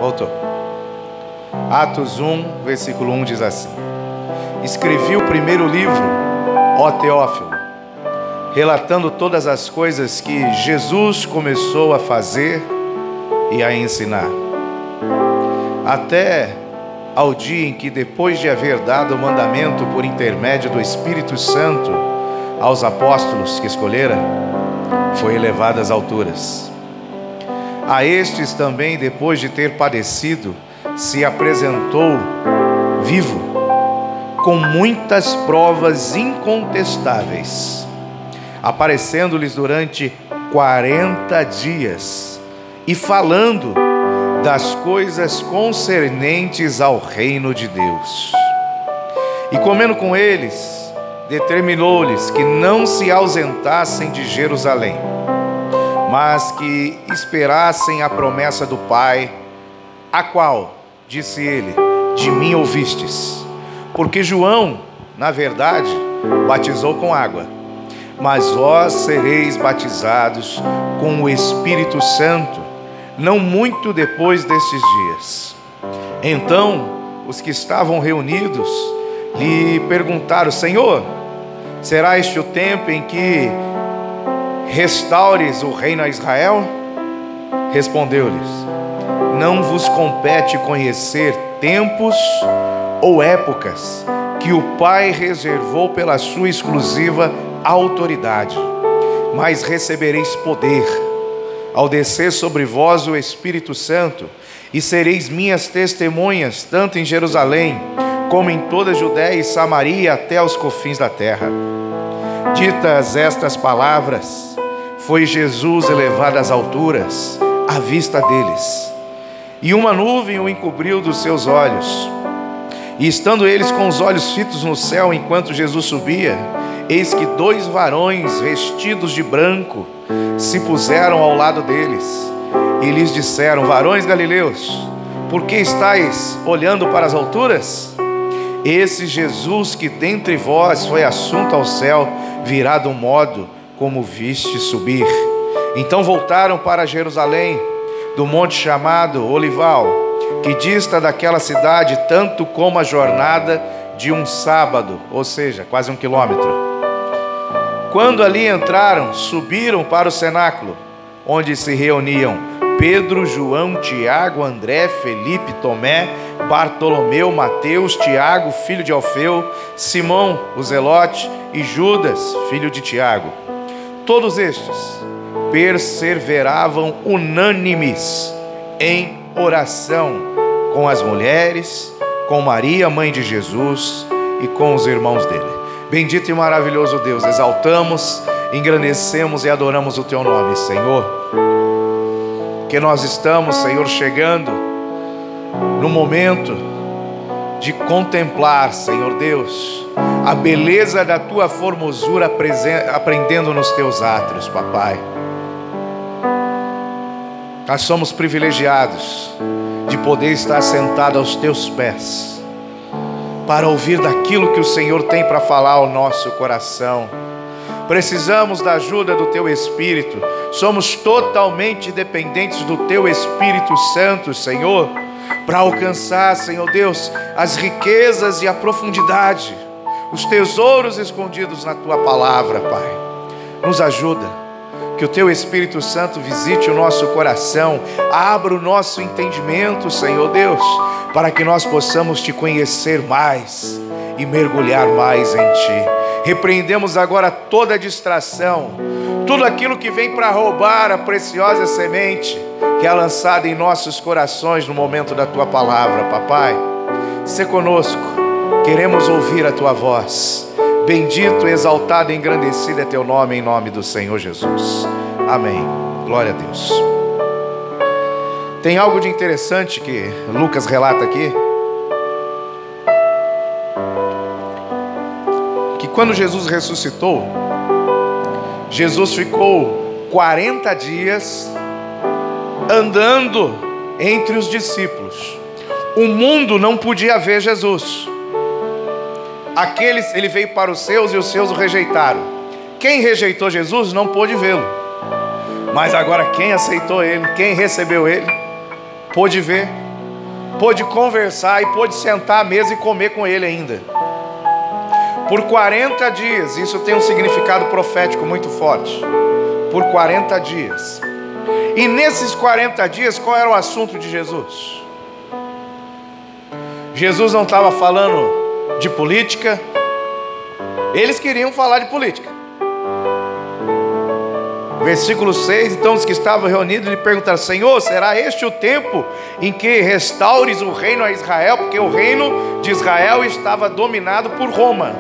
Voltou. Atos 1, versículo 1 diz assim: escrevi o primeiro livro, ó Teófilo, relatando todas as coisas que Jesus começou a fazer e a ensinar, até ao dia em que, depois de haver dado o mandamento por intermédio do Espírito Santo aos apóstolos que escolhera, foi elevado às alturas. A estes também, depois de ter padecido, se apresentou vivo, com muitas provas incontestáveis, aparecendo-lhes durante 40 dias e falando das coisas concernentes ao reino de Deus. E comendo com eles, determinou-lhes que não se ausentassem de Jerusalém, mas que esperassem a promessa do Pai, a qual, disse ele, de mim ouvistes. Porque João, na verdade, batizou com água, mas vós sereis batizados com o Espírito Santo, não muito depois destes dias. Então, os que estavam reunidos lhe perguntaram: Senhor, será este o tempo em que restaures o reino a Israel? Respondeu-lhes: não vos compete conhecer tempos ou épocas que o Pai reservou pela sua exclusiva autoridade, mas recebereis poder ao descer sobre vós o Espírito Santo, e sereis minhas testemunhas, tanto em Jerusalém, como em toda a Judéia e Samaria, até aos confins da terra. Ditas estas palavras, foi Jesus elevado às alturas, à vista deles, e uma nuvem o encobriu dos seus olhos. E estando eles com os olhos fitos no céu, enquanto Jesus subia, eis que 2 varões vestidos de branco se puseram ao lado deles, e lhes disseram: varões galileus, por que estáis olhando para as alturas? Esse Jesus que dentre vós foi assunto ao céu, virá do modo como viste subir. Então voltaram para Jerusalém, do monte chamado Olival, que dista daquela cidade tanto como a jornada de um sábado, ou seja, quase 1 quilômetro. Quando ali entraram, subiram para o cenáculo, onde se reuniam Pedro, João, Tiago, André, Felipe, Tomé, Bartolomeu, Mateus, Tiago, filho de Alfeu, Simão, o Zelote, e Judas, filho de Tiago. Todos estes perseveravam unânimes em oração com as mulheres, com Maria, mãe de Jesus, e com os irmãos dele. Bendito e maravilhoso Deus, exaltamos, engrandecemos e adoramos o teu nome, Senhor. Que nós estamos, Senhor, chegando no momento de contemplar, Senhor Deus, a beleza da tua formosura aprendendo nos teus átrios, papai. Nós somos privilegiados de poder estar sentado aos teus pés, para ouvir daquilo que o Senhor tem para falar ao nosso coração. Precisamos da ajuda do teu Espírito, somos totalmente dependentes do teu Espírito Santo, Senhor, para alcançar, Senhor Deus, as riquezas e a profundidade, os tesouros escondidos na tua palavra, Pai. Nos ajuda, que o teu Espírito Santo visite o nosso coração, abra o nosso entendimento, Senhor Deus, para que nós possamos te conhecer mais e mergulhar mais em ti. Repreendemos agora toda distração, tudo aquilo que vem para roubar a preciosa semente que é lançada em nossos corações no momento da tua palavra, papai. Sê conosco, queremos ouvir a tua voz. Bendito, exaltado e engrandecido é teu nome, em nome do Senhor Jesus. Amém. Glória a Deus. Tem algo de interessante que Lucas relata aqui, que quando Jesus ressuscitou, Jesus ficou 40 dias andando entre os discípulos. O mundo não podia ver Jesus. Ele veio para os seus e os seus o rejeitaram. Quem rejeitou Jesus não pôde vê-lo. Mas agora quem aceitou ele, quem recebeu ele, pôde ver, pôde conversar e pôde sentar à mesa e comer com ele ainda. Por 40 dias, isso tem um significado profético muito forte. Por 40 dias. E nesses 40 dias, qual era o assunto de Jesus? Jesus não estava falando de política. Eles queriam falar de política. Versículo 6, então os que estavam reunidos lhe perguntaram: Senhor, será este o tempo em que restaures o reino a Israel? Porque o reino de Israel estava dominado por Roma.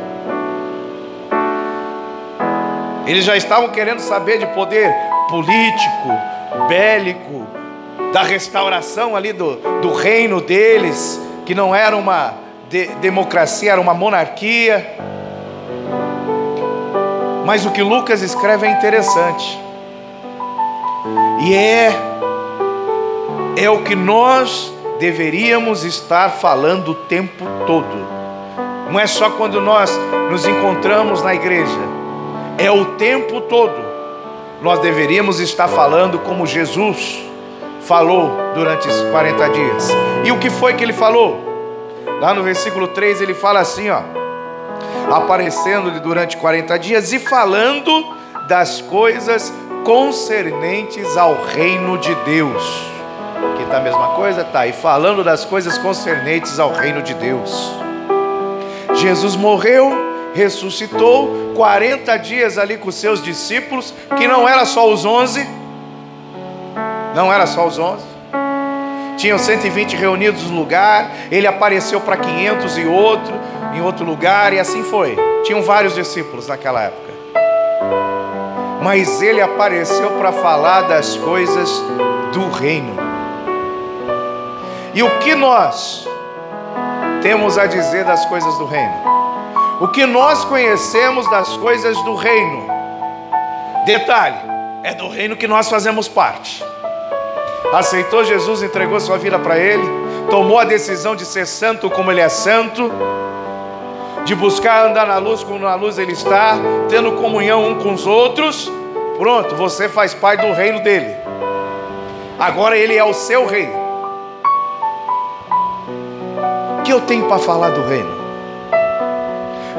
Eles já estavam querendo saber de poder político, bélico, da restauração ali do reino deles, que não era uma democracia, era uma monarquia. Mas o que Lucas escreve é interessante. E é o que nós deveríamos estar falando o tempo todo. Não é só quando nós nos encontramos na igreja. É o tempo todo. Nós deveríamos estar falando como Jesus falou durante esses 40 dias. E o que foi que ele falou? Lá no versículo 3 ele fala assim, ó: aparecendo-lhe durante 40 dias e falando das coisas concernentes ao reino de Deus. Aqui está a mesma coisa? Tá. E falando das coisas concernentes ao reino de Deus. Jesus morreu, ressuscitou, 40 dias ali com seus discípulos, que não era só os 11. Não era só os 11. Tinham 120 reunidos no lugar. Ele apareceu para 500 em outro lugar, e assim foi. Tinham vários discípulos naquela época. Mas ele apareceu para falar das coisas do reino. E o que nós temos a dizer das coisas do reino? O que nós conhecemos das coisas do reino? Detalhe, é do reino que nós fazemos parte. Aceitou Jesus, entregou sua vida para ele, tomou a decisão de ser santo como ele é santo, de buscar andar na luz como na luz ele está, tendo comunhão um com os outros. Pronto, você faz parte do reino dele. Agora ele é o seu rei. O que eu tenho para falar do reino?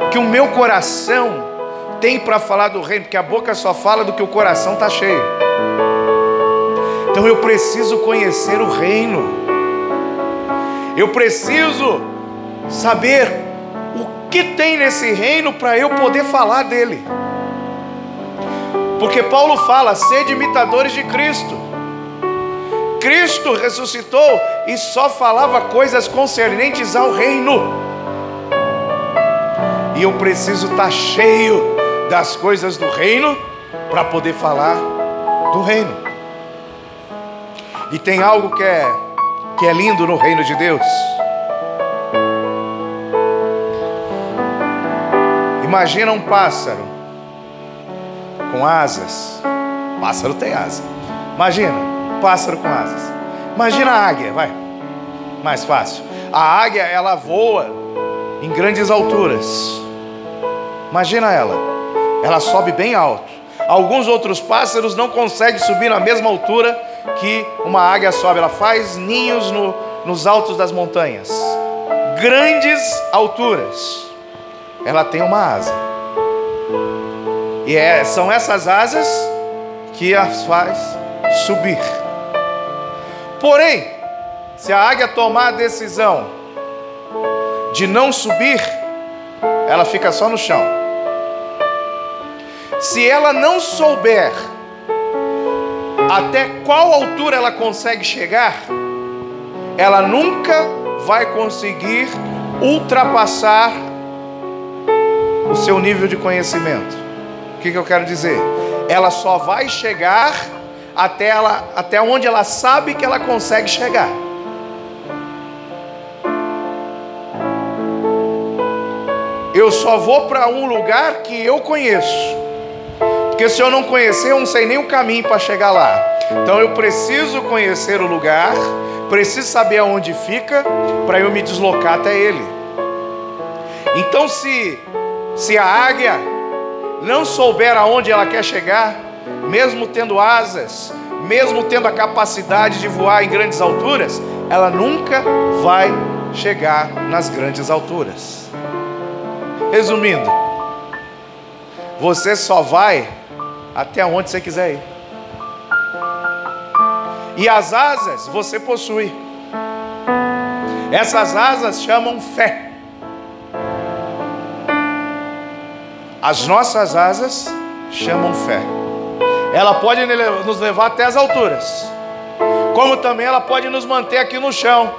O que o meu coração tem para falar do reino? Porque a boca só fala do que o coração está cheio. Então eu preciso conhecer o reino. Eu preciso saber o que tem nesse reino para eu poder falar dele. Porque Paulo fala: sede imitadores de Cristo. Cristo ressuscitou e só falava coisas concernentes ao reino. E eu preciso estar cheio das coisas do reino para poder falar do reino. E tem algo que é lindo no reino de Deus. Imagina um pássaro com asas. Pássaro tem asa. Imagina um pássaro com asas. Imagina a águia, vai. Mais fácil. A águia, ela voa em grandes alturas. Imagina ela. Ela sobe bem alto. Alguns outros pássaros não conseguem subir na mesma altura que uma águia sobe. Ela faz ninhos nos altos das montanhas. Grandes alturas. Ela tem uma asa. E são essas asas que as faz subir. Porém, se a águia tomar a decisão de não subir, ela fica só no chão. Se ela não souber até qual altura ela consegue chegar, ela nunca vai conseguir ultrapassar o seu nível de conhecimento. O que eu quero dizer? Ela só vai chegar até onde ela sabe que ela consegue chegar. Eu só vou para um lugar que eu conheço. Porque se eu não conhecer, eu não sei nem o caminho para chegar lá. Então eu preciso conhecer o lugar, preciso saber aonde fica, para eu me deslocar até ele. Então se a águia não souber aonde ela quer chegar, mesmo tendo asas, mesmo tendo a capacidade de voar em grandes alturas, ela nunca vai chegar nas grandes alturas. Resumindo, você só vai até onde você quiser ir. E as asas você possui. Essas asas chamam fé. As nossas asas chamam fé. Ela pode nos levar até as alturas, como também ela pode nos manter aqui no chão,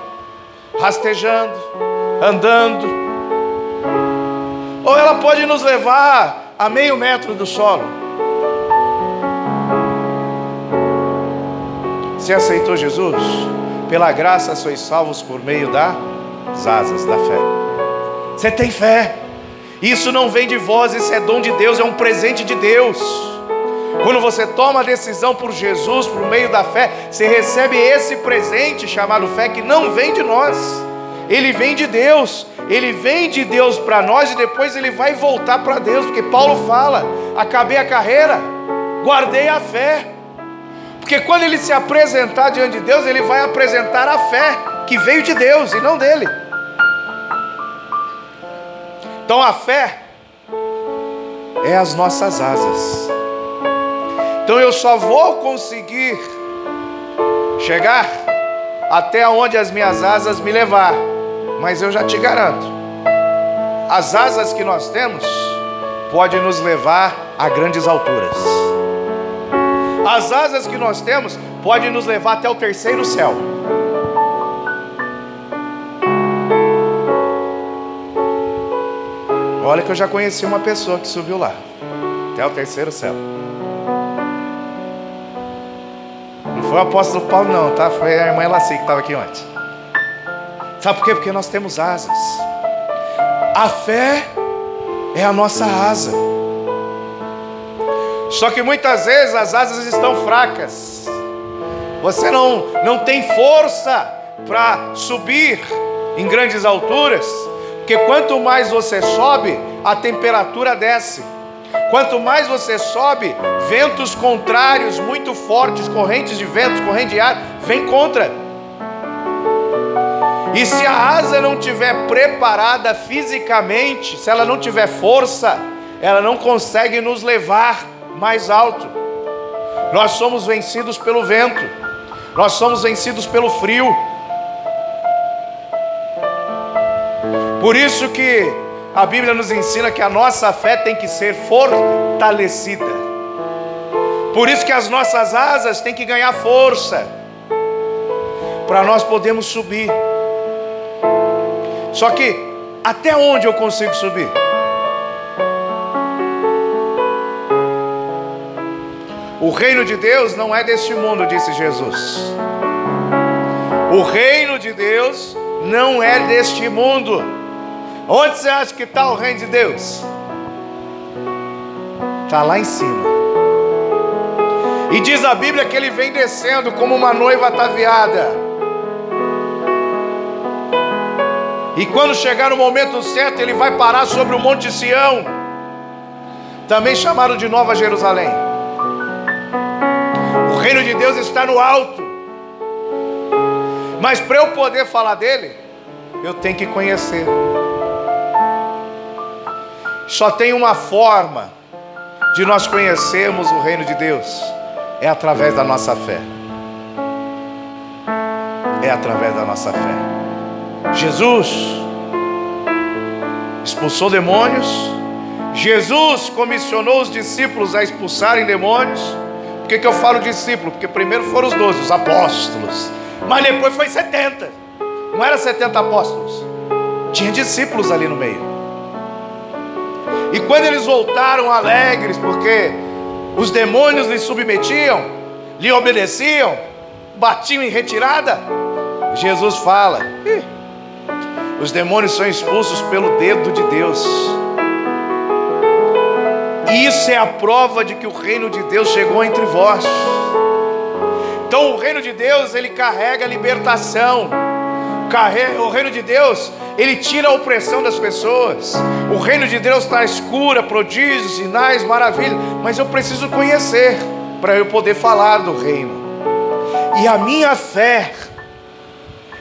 rastejando, andando. Ou ela pode nos levar a meio metro do solo. Você aceitou Jesus? Pela graça sois salvos por meio das asas da fé. Você tem fé. Isso não vem de vós, isso é dom de Deus, é um presente de Deus. Quando você toma a decisão por Jesus, por meio da fé, você recebe esse presente chamado fé, que não vem de nós, ele vem de Deus. Ele vem de Deus para nós e depois ele vai voltar para Deus, porque Paulo fala: acabei a carreira, guardei a fé. Porque quando ele se apresentar diante de Deus, ele vai apresentar a fé que veio de Deus e não dele. Então a fé é as nossas asas. Então eu só vou conseguir chegar até onde as minhas asas me levar. Mas eu já te garanto, as asas que nós temos podem nos levar a grandes alturas. As asas que nós temos podem nos levar até o terceiro céu. Olha que eu já conheci uma pessoa que subiu lá, até o terceiro céu. Não foi o apóstolo Paulo não, tá? Foi a irmã Elaci que estava aqui ontem. Sabe por quê? Porque nós temos asas. A fé é a nossa asa. Só que muitas vezes as asas estão fracas. Você não tem força para subir em grandes alturas. Porque quanto mais você sobe, a temperatura desce. Quanto mais você sobe, ventos contrários muito fortes, correntes de ventos, corrente de ar, vem contra. E se a asa não estiver preparada fisicamente, se ela não tiver força, ela não consegue nos levar mais alto. Nós somos vencidos pelo vento, nós somos vencidos pelo frio. Por isso que a Bíblia nos ensina que a nossa fé tem que ser fortalecida. Por isso que as nossas asas têm que ganhar força, para nós podermos subir. Só que, até onde eu consigo subir? O reino de Deus não é deste mundo, disse Jesus. O reino de Deus não é deste mundo. Onde você acha que está o reino de Deus? Está lá em cima. E diz a Bíblia que ele vem descendo como uma noiva ataviada. E quando chegar no momento certo, ele vai parar sobre o Monte Sião, também chamado de Nova Jerusalém. O reino de Deus está no alto. Mas para eu poder falar dele, eu tenho que conhecer. Só tem uma forma de nós conhecermos o reino de Deus, é através da nossa fé. É através da nossa fé. Jesus expulsou demônios. Jesus comissionou os discípulos a expulsarem demônios. Por que eu falo discípulo? Porque primeiro foram os 12, os apóstolos, mas depois foi 70. Não era 70 apóstolos, tinha discípulos ali no meio. E quando eles voltaram alegres, porque os demônios lhes submetiam, lhe obedeciam, batiam em retirada, Jesus fala: os demônios são expulsos pelo dedo de Deus. Isso é a prova de que o reino de Deus chegou entre vós. Então o reino de Deus, ele carrega a libertação. O reino de Deus, ele tira a opressão das pessoas. O reino de Deus traz cura, prodígios, sinais, maravilhas. Mas eu preciso conhecer para eu poder falar do reino. E a minha fé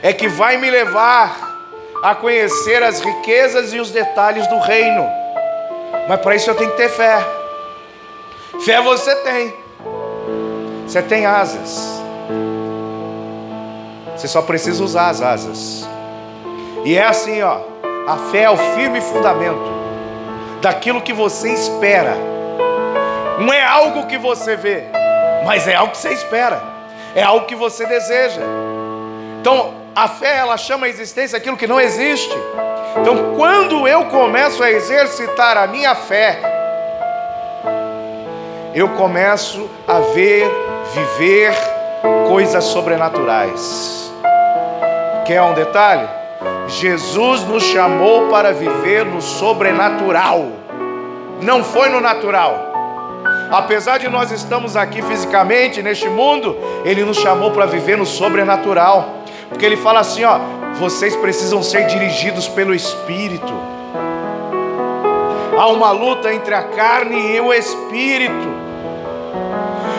é que vai me levar a conhecer as riquezas e os detalhes do reino. Mas para isso eu tenho que ter fé. Fé você tem. Você tem asas. Você só precisa usar as asas. E é assim, ó. A fé é o firme fundamento daquilo que você espera. Não é algo que você vê, mas é algo que você espera. É algo que você deseja. Então, a fé, ela chama a existência aquilo que não existe. Então, quando eu começo a exercitar a minha fé, eu começo a viver coisas sobrenaturais. Quer um detalhe? Jesus nos chamou para viver no sobrenatural. Não foi no natural. Apesar de nós estamos aqui fisicamente neste mundo, Ele nos chamou para viver no sobrenatural. Porque Ele fala assim, ó, vocês precisam ser dirigidos pelo Espírito. Há uma luta entre a carne e o Espírito.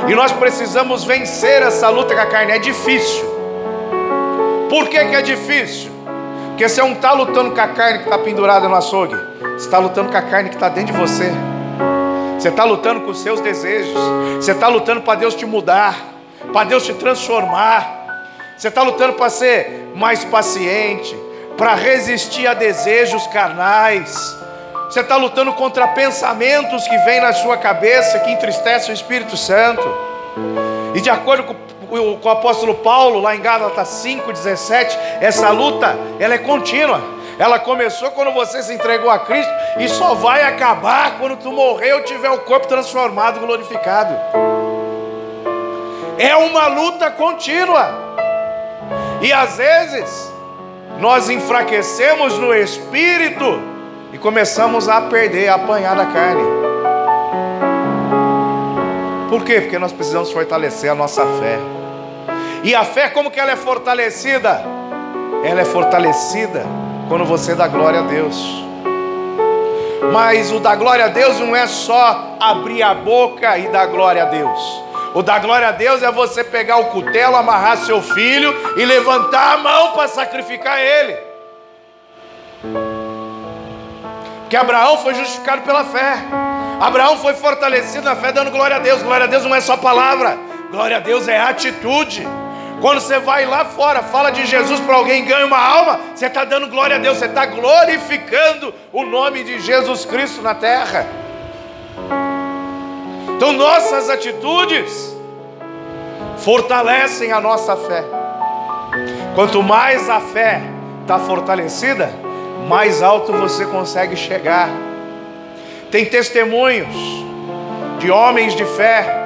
E nós precisamos vencer essa luta com a carne. É difícil. Por que é difícil? Porque você não está lutando com a carne que está pendurada no açougue. Você está lutando com a carne que está dentro de você. Você está lutando com os seus desejos. Você está lutando para Deus te mudar, para Deus te transformar. Você está lutando para ser mais paciente, para resistir a desejos carnais. Você está lutando contra pensamentos que vêm na sua cabeça, que entristecem o Espírito Santo. E de acordo com o apóstolo Paulo, lá em Gálatas 5:17, essa luta, ela é contínua. Ela começou quando você se entregou a Cristo e só vai acabar quando tu morrer ou tiver o corpo transformado, glorificado. É uma luta contínua. E às vezes nós enfraquecemos no espírito e começamos a perder, a apanhar da carne. Por quê? Porque nós precisamos fortalecer a nossa fé. E a fé, como que ela é fortalecida? Ela é fortalecida quando você dá glória a Deus. Mas o dar glória a Deus não é só abrir a boca e dar glória a Deus. O dar glória a Deus é você pegar o cutelo, amarrar seu filho e levantar a mão para sacrificar ele. Porque Abraão foi justificado pela fé. Abraão foi fortalecido na fé dando glória a Deus. Glória a Deus não é só palavra. Glória a Deus é atitude. Quando você vai lá fora, fala de Jesus para alguém, ganha uma alma, você está dando glória a Deus, você está glorificando o nome de Jesus Cristo na terra. Então nossas atitudes fortalecem a nossa fé. Quanto mais a fé está fortalecida, mais alto você consegue chegar. Tem testemunhos de homens de fé,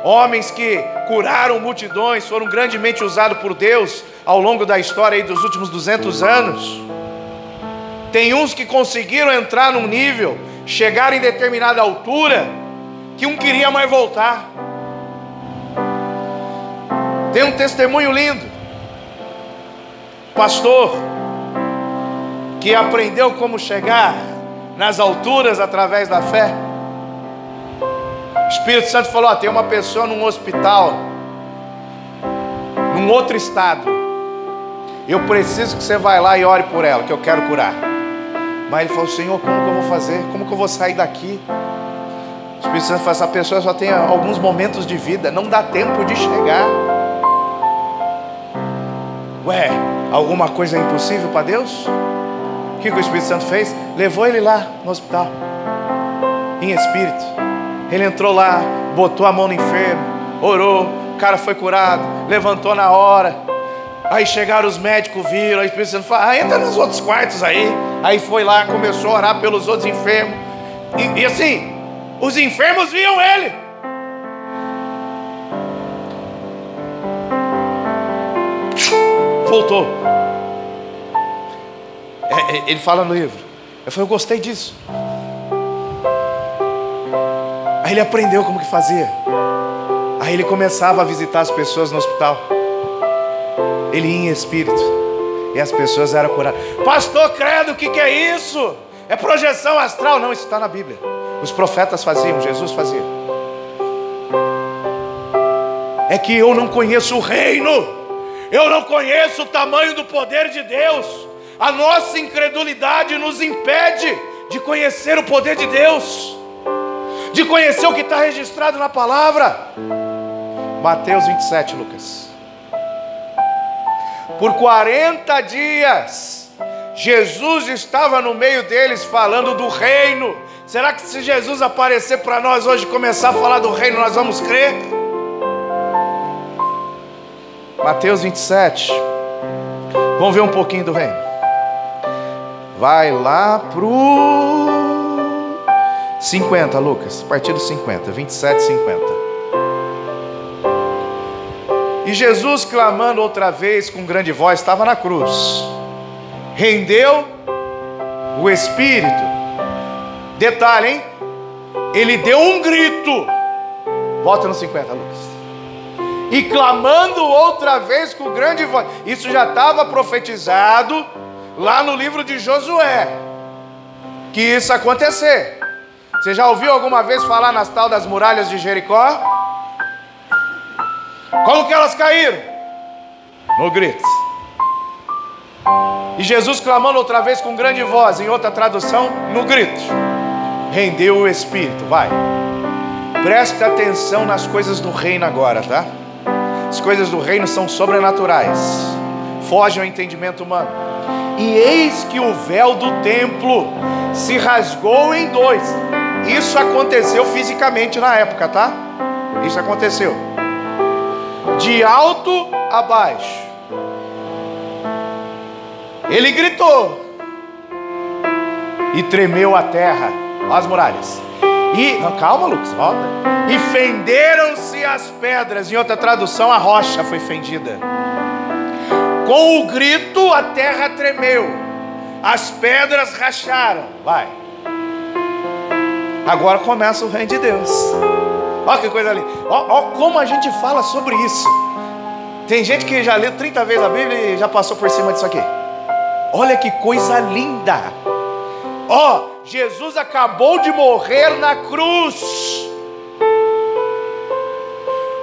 homens que curaram multidões, foram grandemente usados por Deus ao longo da história aí dos últimos 200 anos. Tem uns que conseguiram entrar num nível, chegar em determinada altura, que um queria mais voltar. Tem um testemunho lindo. Pastor que aprendeu como chegar nas alturas através da fé. O Espírito Santo falou, ó, tem uma pessoa num hospital, num outro estado. Eu preciso que você vá lá e ore por ela, que eu quero curar. Mas ele falou, Senhor, como que eu vou fazer? Como que eu vou sair daqui? O Espírito Santo falou, essa pessoa só tem alguns momentos de vida, não dá tempo de chegar. Ué, alguma coisa é impossível para Deus? O que o Espírito Santo fez? Levou ele lá no hospital, em espírito. Ele entrou lá, botou a mão no enfermo, orou, o cara foi curado, levantou na hora. Aí chegaram os médicos, viram, aí o Espírito Santo falou, entra nos outros quartos aí. Aí foi lá, começou a orar pelos outros enfermos. E assim, os enfermos viam ele. Voltou. Ele fala no livro. Eu falei, eu gostei disso. Aí ele aprendeu como que fazia. Aí ele começava a visitar as pessoas no hospital. Ele ia em espírito. E as pessoas eram curadas. Pastor, credo, o que é isso? É projeção astral? Não, isso está na Bíblia. Os profetas faziam, Jesus fazia. É que eu não conheço o reino, eu não conheço o tamanho do poder de Deus. A nossa incredulidade nos impede de conhecer o poder de Deus, de conhecer o que está registrado na palavra. Mateus 27, Lucas. Por 40 dias, Jesus estava no meio deles falando do reino. Será que se Jesus aparecer para nós hoje e começar a falar do reino, nós vamos crer? Mateus 27. Vamos ver um pouquinho do reino. Vai lá pro 50, Lucas. A partir do 50, 27, 50. E Jesus, clamando outra vez com grande voz, estava na cruz. Rendeu o Espírito. Detalhe, hein? Ele deu um grito. Volta no 50, Lucas. E clamando outra vez com grande voz. Isso já estava profetizado lá no livro de Josué, que isso ia acontecer. Você já ouviu alguma vez falar nas tal das muralhas de Jericó? Como que elas caíram? No grito. E Jesus clamando outra vez com grande voz, em outra tradução, no grito. Rendeu o Espírito. Vai. Preste atenção nas coisas do reino agora, tá? As coisas do reino são sobrenaturais, fogem ao entendimento humano. E eis que o véu do templo se rasgou em dois. Isso aconteceu fisicamente na época, tá? Isso aconteceu. De alto a baixo. Ele gritou. E tremeu a terra. Olha as muralhas. Não, calma, Lucas, volta. E fenderam-se as pedras. Em outra tradução, a rocha foi fendida. Com o grito, a terra tremeu. As pedras racharam. Vai. Agora começa o reino de Deus. Olha que coisa linda. Olha como a gente fala sobre isso. Tem gente que já leu 30 vezes a Bíblia e já passou por cima disso aqui. Olha que coisa linda. Jesus acabou de morrer na cruz.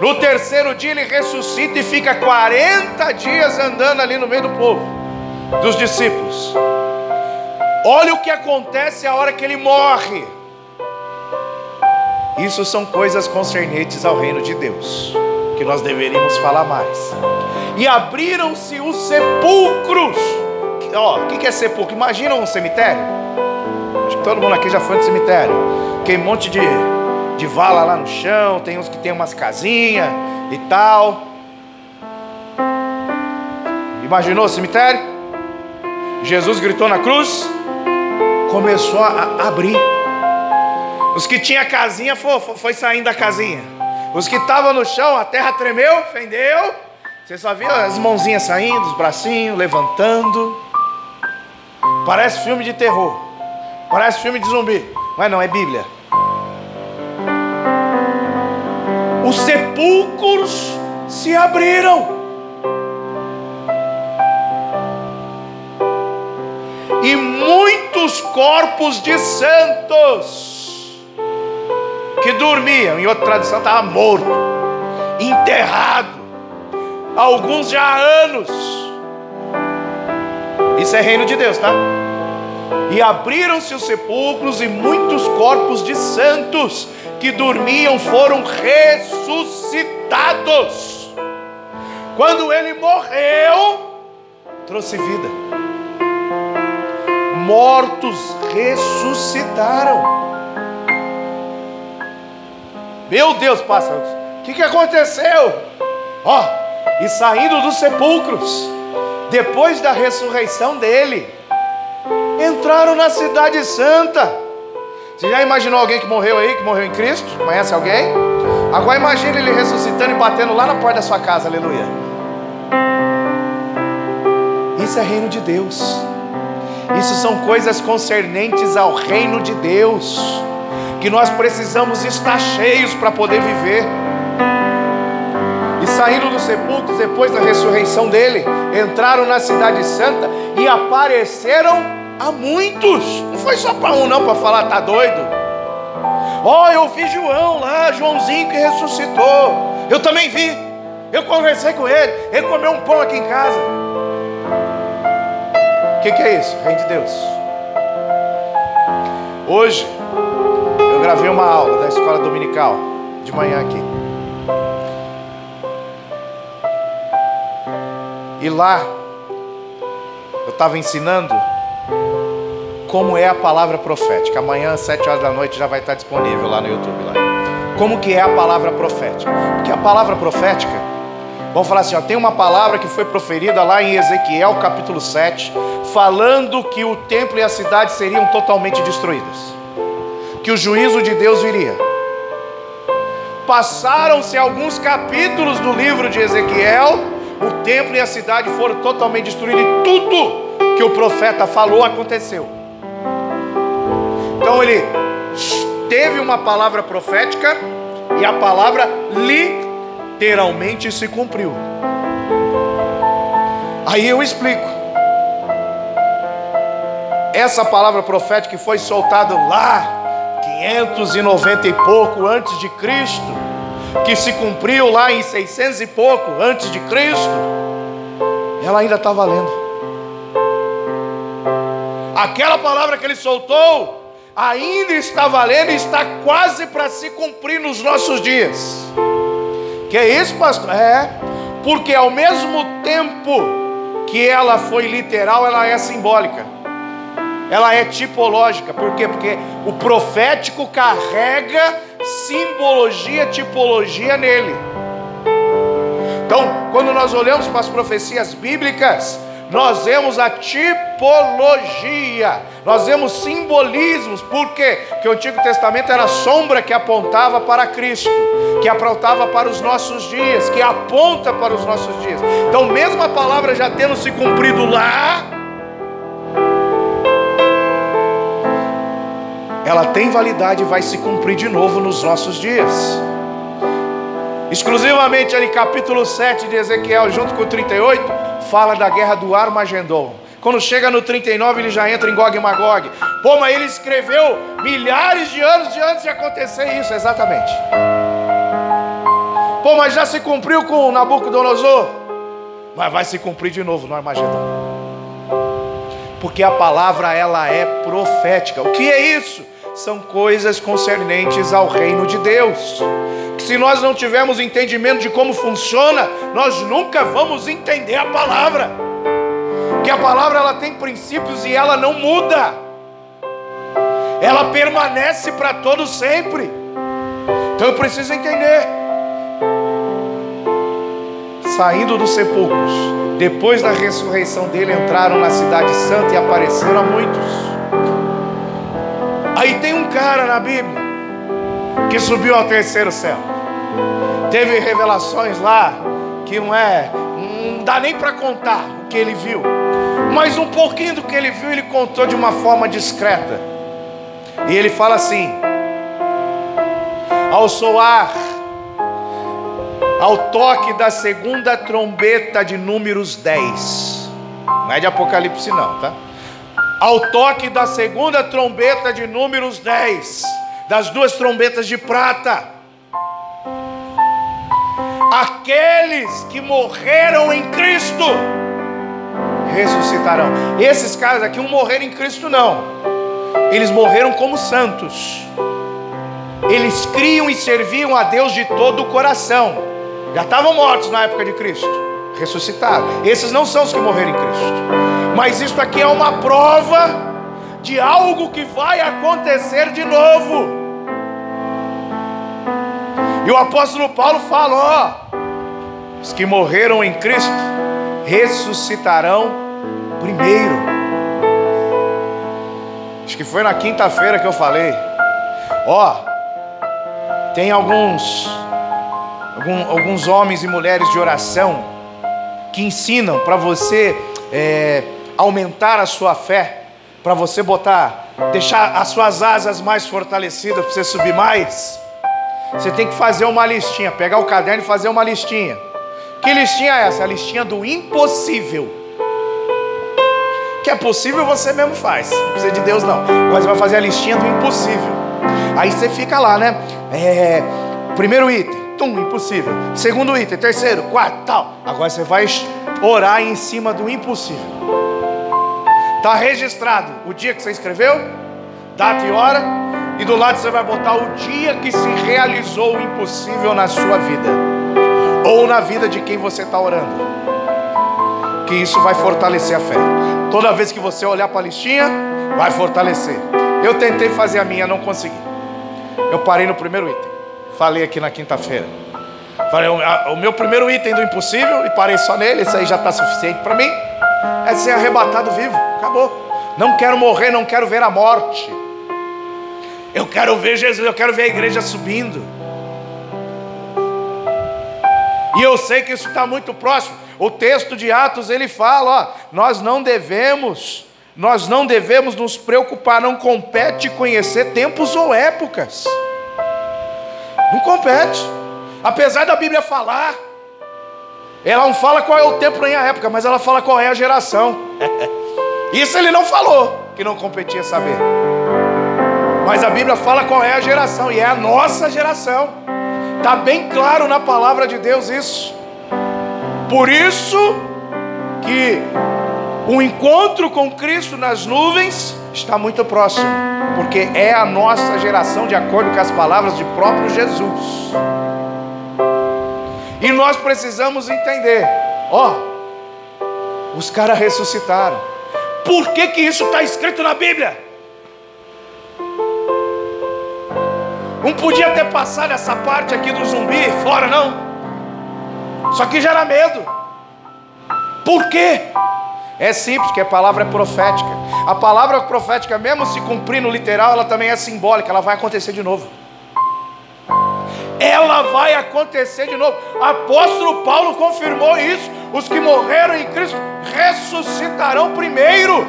No terceiro dia ele ressuscita e fica 40 dias andando ali no meio do povo, dos discípulos. Olha o que acontece a hora que ele morre. Isso são coisas concernentes ao reino de Deus, que nós deveríamos falar mais. E abriram-se os sepulcros. O que é sepulcro? Imagina um cemitério. Acho que todo mundo aqui já foi no cemitério. Tem um monte de vala lá no chão. Tem uns que tem umas casinhas e tal. Imaginou o cemitério? Jesus gritou na cruz, começou a abrir. Os que tinham casinha foi saindo da casinha. Os que estavam no chão, a terra tremeu, fendeu. Você só viu as mãozinhas saindo, os bracinhos levantando. Parece filme de terror, parece filme de zumbi, mas não, é Bíblia. Os sepulcros se abriram. E muitos corpos de santos que dormiam, em outra tradução estava morto, enterrado, alguns já há anos. Isso é reino de Deus, tá? E abriram-se os sepulcros e muitos corpos de santos que dormiam foram ressuscitados. Quando ele morreu, trouxe vida. Mortos ressuscitaram. Meu Deus, pássaros, o que aconteceu? E saindo dos sepulcros, depois da ressurreição dele, entraram na cidade santa. Você já imaginou alguém que morreu aí, que morreu em Cristo? Conhece alguém? Agora imagine ele ressuscitando e batendo lá na porta da sua casa, aleluia. Isso é reino de Deus. Isso são coisas concernentes ao reino de Deus, que nós precisamos estar cheios para poder viver. E saindo dos sepulcros depois da ressurreição dele, entraram na cidade santa e apareceram a muitos. Não foi só para um não, para falar, tá doido? Eu vi João lá, Joãozinho que ressuscitou. Eu também vi. Eu conversei com ele, ele comeu um pão aqui em casa. O que é isso? Reino de Deus. Hoje eu gravei uma aula da escola dominical de manhã aqui. E lá eu estava ensinando como é a palavra profética. Amanhã às 7 horas da noite já vai estar disponível lá no YouTube lá. Como que é a palavra profética? Porque a palavra profética, vamos falar assim, ó, tem uma palavra que foi proferida lá em Ezequiel capítulo 7, falando que o templo e a cidade seriam totalmente destruídos, que o juízo de Deus viria. Passaram-se alguns capítulos do livro de Ezequiel, o templo e a cidade foram totalmente destruídos, e tudo que o profeta falou aconteceu. Então ele teve uma palavra profética e a palavra literalmente se cumpriu. Aí eu explico. Essa palavra profética que foi soltada lá 590 e pouco antes de Cristo, que se cumpriu lá em 600 e pouco antes de Cristo, ela ainda está valendo. Aquela palavra que ele soltou ainda está valendo e está quase para se cumprir nos nossos dias. Que é isso, pastor? É, porque ao mesmo tempo que ela foi literal, ela é simbólica, ela é tipológica. Por quê? Porque o profético carrega simbologia, tipologia nele. Então, quando nós olhamos para as profecias bíblicas, nós vemos a tipologia, nós vemos simbolismos. Por quê? Porque o Antigo Testamento era a sombra que apontava para Cristo, que apontava para os nossos dias, que aponta para os nossos dias. Então, mesmo a palavra já tendo se cumprido lá, ela tem validade e vai se cumprir de novo nos nossos dias. Exclusivamente ali capítulo 7 de Ezequiel, junto com o 38, fala da guerra do Armagedon. Quando chega no 39, ele já entra em Gog e Magog. Pô, mas ele escreveu milhares de anos antes de acontecer isso. Exatamente. Pô, mas já se cumpriu com Nabucodonosor. Mas vai se cumprir de novo no Armagedon. Porque a palavra, ela é profética. O que é isso? São coisas concernentes ao reino de Deus. Que se nós não tivermos entendimento de como funciona, nós nunca vamos entender a palavra. Que a palavra, ela tem princípios e ela não muda. Ela permanece para todo sempre. Então eu preciso entender. Saindo dos sepulcros, depois da ressurreição dele, entraram na cidade santa e apareceram a muitos. Aí tem um cara na Bíblia que subiu ao terceiro céu. Teve revelações lá que não dá nem para contar o que ele viu. Mas um pouquinho do que ele viu, ele contou de uma forma discreta. E ele fala assim: ao soar, ao toque da segunda trombeta de Números 10. Não é de Apocalipse não, tá? Ao toque da segunda trombeta de Números 10, das duas trombetas de prata, aqueles que morreram em Cristo ressuscitarão. Esses caras aqui não morreram em Cristo não. Eles morreram como santos. Eles criam e serviam a Deus de todo o coração. Já estavam mortos na época de Cristo, ressuscitaram. Esses não são os que morreram em Cristo. Mas isso aqui é uma prova de algo que vai acontecer de novo. E o apóstolo Paulo fala: os que morreram em Cristo ressuscitarão primeiro. Acho que foi na quinta-feira que eu falei. Tem alguns homens e mulheres de oração que ensinam para você aumentar a sua fé, para você deixar as suas asas mais fortalecidas, para você subir mais. Você tem que fazer uma listinha, pegar o caderno e fazer uma listinha. Que listinha é essa? A listinha do impossível. Que é possível você mesmo faz, não precisa de Deus não. Mas vai fazer a listinha do impossível. Aí você fica lá, né? Primeiro item: impossível. Segundo item, terceiro, quarto, tal. Agora você vai orar em cima do impossível. Está registrado o dia que você escreveu, data e hora, e do lado você vai botar o dia que se realizou o impossível na sua vida, ou na vida de quem você está orando. Que isso vai fortalecer a fé. Toda vez que você olhar para a listinha, vai fortalecer. Eu tentei fazer a minha, não consegui. Eu parei no primeiro item. Falei aqui na quinta-feira. Falei, o meu primeiro item do impossível, e parei só nele. Isso aí já está suficiente para mim. É ser arrebatado vivo. Acabou. Não quero morrer, não quero ver a morte. Eu quero ver Jesus, eu quero ver a igreja subindo. E eu sei que isso está muito próximo. O texto de Atos, ele fala, ó, nós não devemos nos preocupar, não compete conhecer tempos ou épocas. Não compete. Apesar da Bíblia falar, ela não fala qual é o tempo nem a época, mas ela fala qual é a geração. Isso ele não falou, que não competia saber. Mas a Bíblia fala qual é a geração, e é a nossa geração. Está bem claro na palavra de Deus isso. Por isso que o encontro com Cristo nas nuvens está muito próximo, porque é a nossa geração, de acordo com as palavras de próprio Jesus. E nós precisamos entender, ó, os caras ressuscitaram. Por que isso está escrito na Bíblia? Não podia ter passado essa parte aqui do zumbi fora, não. Só que gera medo. Por quê? É simples, porque a palavra é profética. A palavra profética, mesmo se cumprir no literal, ela também é simbólica. Ela vai acontecer de novo. Ela vai acontecer de novo. Apóstolo Paulo confirmou isso. Os que morreram em Cristo ressuscitarão primeiro.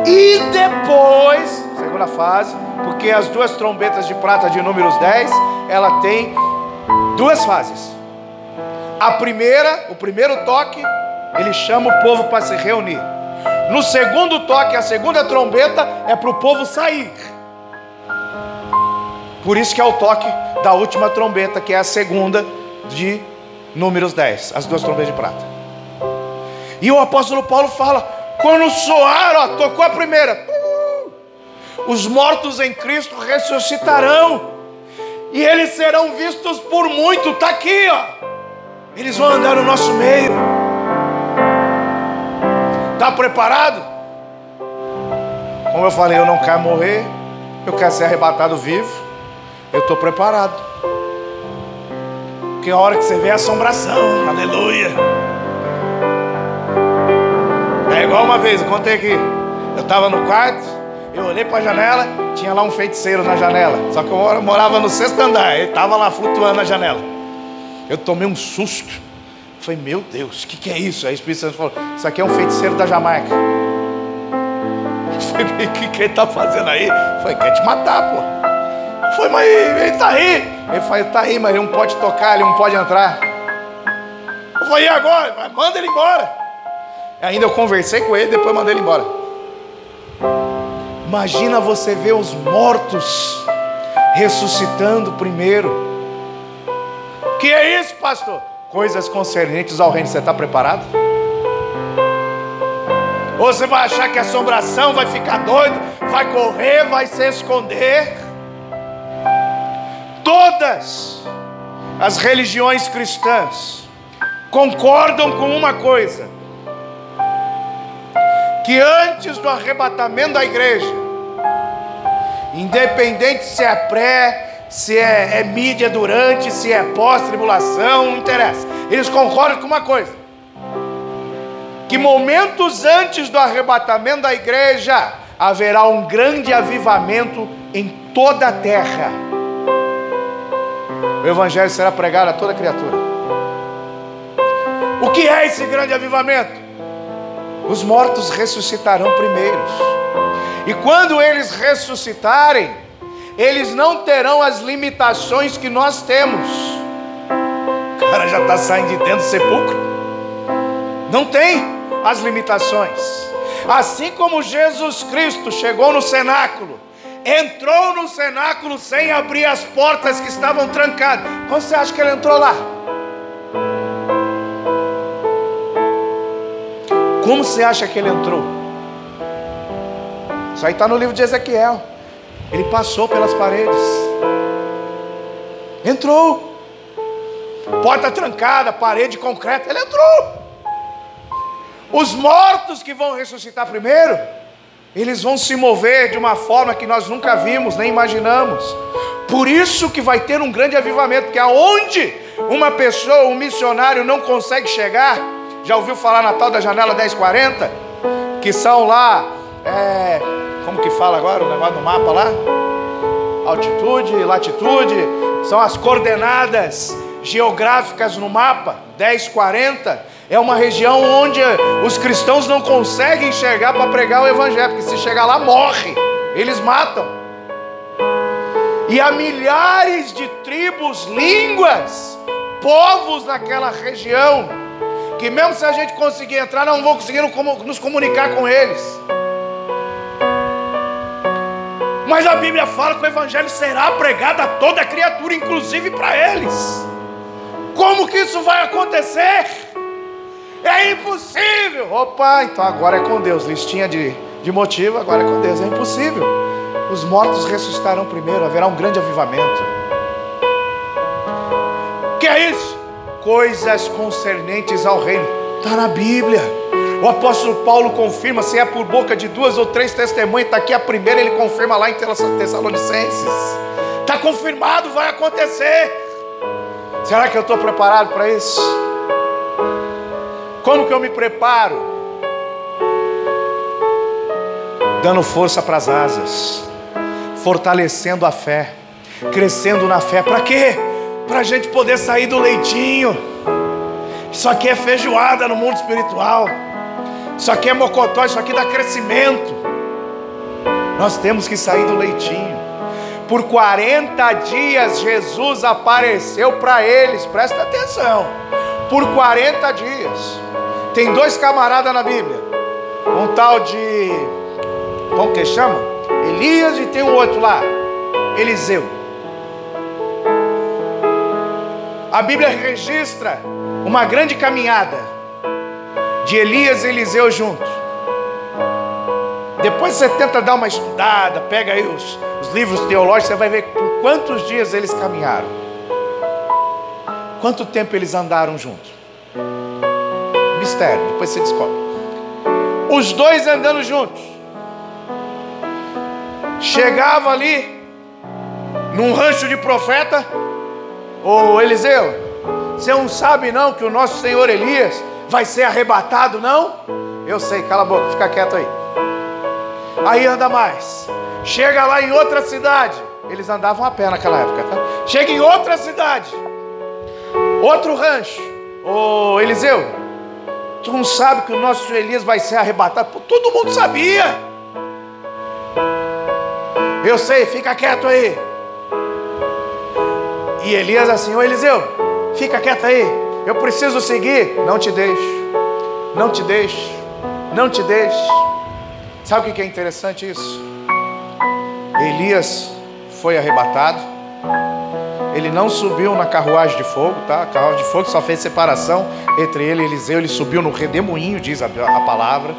E depois, segunda fase, porque as duas trombetas de prata de Números 10, ela tem duas fases. A primeira, o primeiro toque, ele chama o povo para se reunir. No segundo toque, a segunda trombeta, é para o povo sair. Por isso que é o toque da última trombeta, que é a segunda de Números 10, as duas trombetas de prata. E o apóstolo Paulo fala, quando soar, ó, tocou a primeira, os mortos em Cristo ressuscitarão, e eles serão vistos por muito. Está aqui, ó. Eles vão andar no nosso meio. Está preparado? Como eu falei, eu não quero morrer, eu quero ser arrebatado vivo. Eu estou preparado. Porque a hora que você vê a assombração, aleluia. É igual uma vez, eu contei aqui. Eu estava no quarto, eu olhei para a janela, tinha lá um feiticeiro na janela. Só que eu morava no 6º andar, ele estava lá flutuando na janela. Eu tomei um susto. Falei, meu Deus, o que é isso? Aí o Espírito Santo falou, isso aqui é um feiticeiro da Jamaica. Eu falei, o que ele está fazendo aí? Eu falei, quer te matar, pô. Eu falei, mas ele está aí. Ele falou, está aí, mas ele não pode tocar, ele não pode entrar. Eu falei, e agora? Falei, manda ele embora. Ainda eu conversei com ele, depois mandei ele embora. Imagina você ver os mortos ressuscitando primeiro. Que é isso, pastor? Coisas concernentes ao reino. Você está preparado? Ou você vai achar que a assombração vai ficar doido, vai correr, vai se esconder? Todas as religiões cristãs concordam com uma coisa: que antes do arrebatamento da igreja, independente se é pré, se é mídia durante, se é pós-tribulação, não interessa. Eles concordam com uma coisa: que momentos antes do arrebatamento da igreja, haverá um grande avivamento em toda a terra. O evangelho será pregado a toda criatura. O que é esse grande avivamento? Os mortos ressuscitarão primeiros. E quando eles ressuscitarem, eles não terão as limitações que nós temos. O cara já está saindo de dentro do sepulcro. Não tem as limitações. Assim como Jesus Cristo chegou no cenáculo, entrou no cenáculo sem abrir as portas que estavam trancadas. Como você acha que ele entrou lá? Como você acha que ele entrou? Isso aí está no livro de Ezequiel. Ele passou pelas paredes, entrou, porta trancada, parede de concreto, ele entrou. Os mortos que vão ressuscitar primeiro, eles vão se mover de uma forma que nós nunca vimos, nem imaginamos. Por isso que vai ter um grande avivamento, porque aonde uma pessoa, um missionário não consegue chegar, já ouviu falar na tal da janela 1040? Que são lá, como que fala agora o negócio do mapa lá? Altitude, latitude, são as coordenadas geográficas no mapa. 1040 é uma região onde os cristãos não conseguem chegar para pregar o evangelho, porque se chegar lá morre, eles matam. E há milhares de tribos, línguas, povos naquela região, que mesmo se a gente conseguir entrar, não vão conseguir nos comunicar com eles. Mas a Bíblia fala que o evangelho será pregado a toda criatura, inclusive para eles. Como que isso vai acontecer? É impossível. Opa, então agora é com Deus. Listinha de motivo, agora é com Deus. É impossível. Os mortos ressuscitarão primeiro, haverá um grande avivamento. Que é isso? Coisas concernentes ao reino. Está na Bíblia. O apóstolo Paulo confirma, se é por boca de 2 ou 3 testemunhas, está aqui a primeira, ele confirma lá em Tessalonicenses. Está confirmado, vai acontecer. Será que eu estou preparado para isso? Como que eu me preparo? Dando força para as asas, fortalecendo a fé, crescendo na fé. Para quê? Para a gente poder sair do leitinho. Isso aqui é feijoada no mundo espiritual. Isso aqui é mocotó, isso aqui dá crescimento. Nós temos que sair do leitinho. Por 40 dias Jesus apareceu para eles, presta atenção. Por 40 dias. Tem 2 camaradas na Bíblia. Um tal de, como que chama? Elias, e tem um outro lá, Eliseu. A Bíblia registra uma grande caminhada de Elias e Eliseu juntos. Depois você tenta dar uma estudada, pega aí os livros teológicos, você vai ver por quantos dias eles caminharam. Quanto tempo eles andaram juntos. Mistério, depois você descobre. Os 2 andando juntos. Chegava ali num rancho de profeta. Ô Eliseu, você não sabe não que o nosso Senhor Elias vai ser arrebatado, não? Eu sei, cala a boca, fica quieto aí. Aí anda mais. Chega lá em outra cidade. Eles andavam a pé naquela época, tá? Chega em outra cidade, outro rancho. Ô Eliseu, tu não sabe que o nosso Elias vai ser arrebatado? Pô, todo mundo sabia. Eu sei, fica quieto aí. E Elias assim, ô Eliseu, fica quieto aí, eu preciso seguir. Não te deixo, não te deixo, não te deixo. Sabe o que é interessante isso? Elias foi arrebatado. Ele não subiu na carruagem de fogo, tá? A carruagem de fogo só fez separação entre ele e Eliseu. Ele subiu no redemoinho, diz a palavra.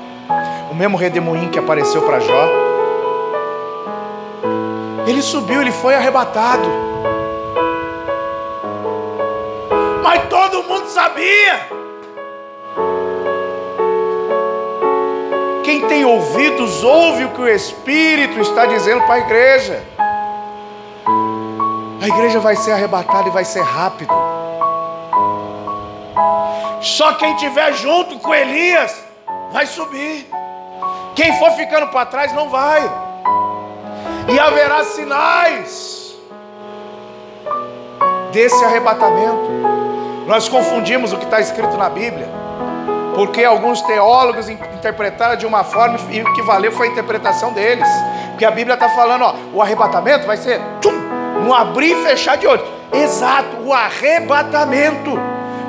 O mesmo redemoinho que apareceu para Jó. Ele subiu, ele foi arrebatado. Mas todo mundo sabia. Quem tem ouvidos, ouve o que o Espírito está dizendo para a igreja. A igreja vai ser arrebatada e vai ser rápido. Só quem estiver junto com Elias vai subir. Quem for ficando para trás não vai. E haverá sinais desse arrebatamento. Nós confundimos o que está escrito na Bíblia, porque alguns teólogos interpretaram de uma forma e o que valeu foi a interpretação deles. Porque a Bíblia está falando, ó, o arrebatamento vai ser um abrir e fechar de olhos. Exato, o arrebatamento.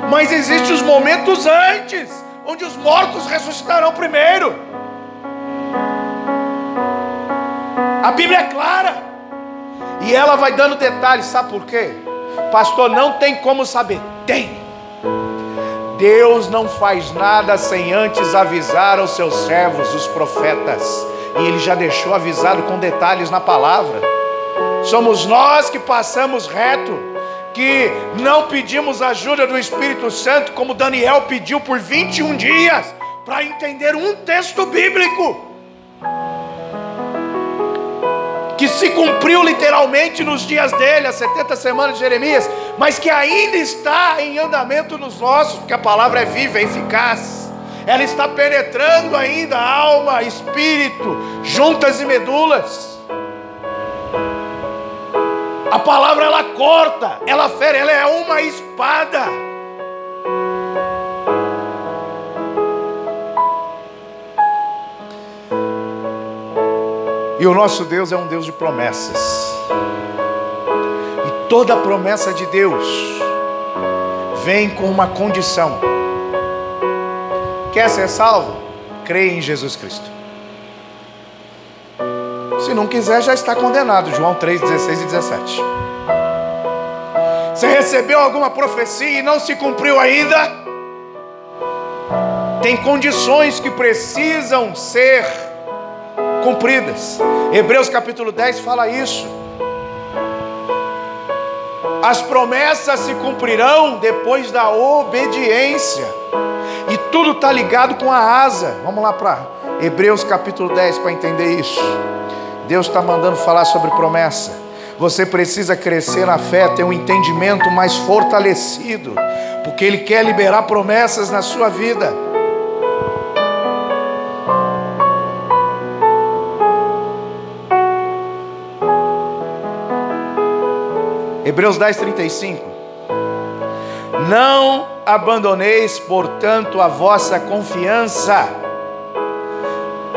Mas existem os momentos antes, onde os mortos ressuscitarão primeiro. A Bíblia é clara. E ela vai dando detalhes, sabe por quê? Pastor, não tem como saber. Tem. Deus não faz nada sem antes avisar aos seus servos, os profetas. E Ele já deixou avisado com detalhes na palavra. Somos nós que passamos reto, que não pedimos ajuda do Espírito Santo, como Daniel pediu por 21 dias, para entender um texto bíblico, que se cumpriu literalmente nos dias dele, as 70 semanas de Jeremias, mas que ainda está em andamento nos nossos, porque a palavra é viva, é eficaz, ela está penetrando ainda alma, espírito, juntas e medulas. A palavra ela corta, ela fere, ela é uma espada. E o nosso Deus é um Deus de promessas. E toda promessa de Deus vem com uma condição. Quer ser salvo? Creia em Jesus Cristo. Se não quiser, já está condenado. João 3, 16 e 17. Você recebeu alguma profecia e não se cumpriu ainda? Tem condições que precisam ser cumpridas. Hebreus capítulo 10 fala isso. As promessas se cumprirão depois da obediência. E tudo está ligado com a asa. Vamos lá para Hebreus capítulo 10 para entender isso. Deus está mandando falar sobre promessa. Você precisa crescer na fé, ter um entendimento mais fortalecido, porque Ele quer liberar promessas na sua vida. Hebreus 10, 35. Não abandoneis, portanto, a vossa confiança.